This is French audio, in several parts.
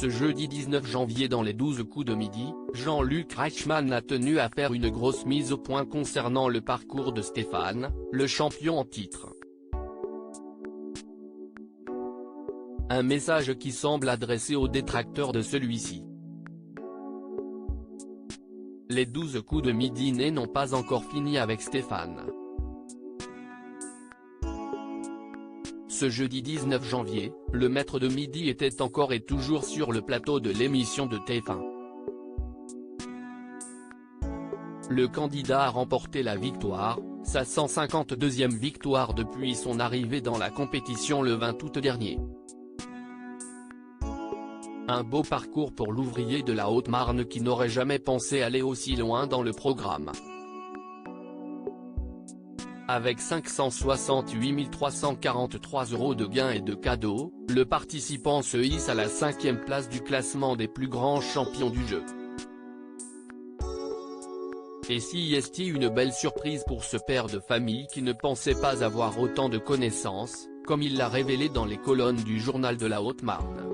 Ce jeudi 19 janvier dans les 12 coups de midi, Jean-Luc Reichmann a tenu à faire une grosse mise au point concernant le parcours de Stéphane, le champion en titre. Un message qui semble adressé aux détracteurs de celui-ci. Les 12 coups de midi n'ont pas encore fini avec Stéphane. Ce jeudi 19 janvier, le maître de midi était encore et toujours sur le plateau de l'émission de TF1. Le candidat a remporté la victoire, sa 152e victoire depuis son arrivée dans la compétition le 20 août dernier. Un beau parcours pour l'ouvrier de la Haute-Marne qui n'aurait jamais pensé aller aussi loin dans le programme. Avec 568 343 € de gains et de cadeaux, le participant se hisse à la 5e place du classement des plus grands champions du jeu. Et si est une belle surprise pour ce père de famille qui ne pensait pas avoir autant de connaissances, comme il l'a révélé dans les colonnes du journal de la Haute-Marne.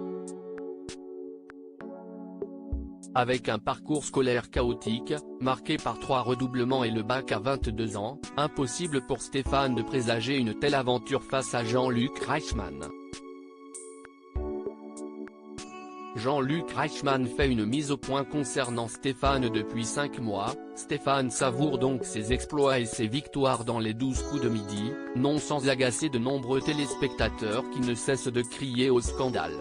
Avec un parcours scolaire chaotique, marqué par 3 redoublements et le bac à 22 ans, impossible pour Stéphane de présager une telle aventure face à Jean-Luc Reichmann. Jean-Luc Reichmann fait une mise au point concernant Stéphane depuis 5 mois, Stéphane savoure donc ses exploits et ses victoires dans les 12 coups de midi, non sans agacer de nombreux téléspectateurs qui ne cessent de crier au scandale.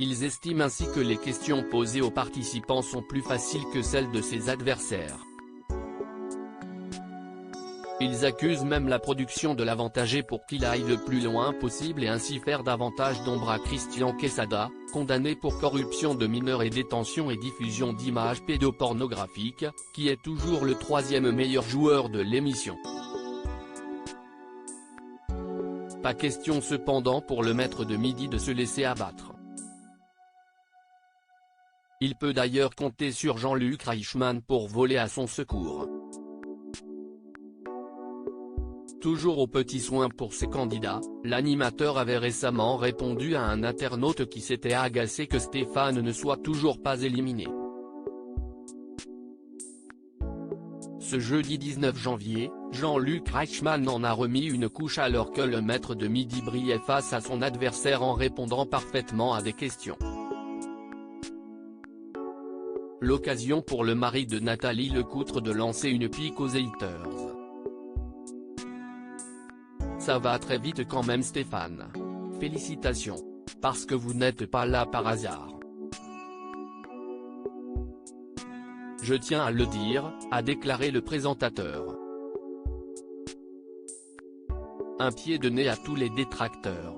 Ils estiment ainsi que les questions posées aux participants sont plus faciles que celles de ses adversaires. Ils accusent même la production de l'avantager pour qu'il aille le plus loin possible et ainsi faire davantage d'ombre à Christian Quesada, condamné pour corruption de mineurs et détention et diffusion d'images pédopornographiques, qui est toujours le 3e meilleur joueur de l'émission. Pas question cependant pour le maître de midi de se laisser abattre. Il peut d'ailleurs compter sur Jean-Luc Reichmann pour voler à son secours. Toujours aux petits soins pour ses candidats, l'animateur avait récemment répondu à un internaute qui s'était agacé que Stéphane ne soit toujours pas éliminé. Ce jeudi 19 janvier, Jean-Luc Reichmann en a remis une couche alors que le maître de midi brillait face à son adversaire en répondant parfaitement à des questions. L'occasion pour le mari de Nathalie Lecoutre de lancer une pique aux haters. Ça va très vite quand même Stéphane. Félicitations. Parce que vous n'êtes pas là par hasard. Je tiens à le dire, a déclaré le présentateur. Un pied de nez à tous les détracteurs.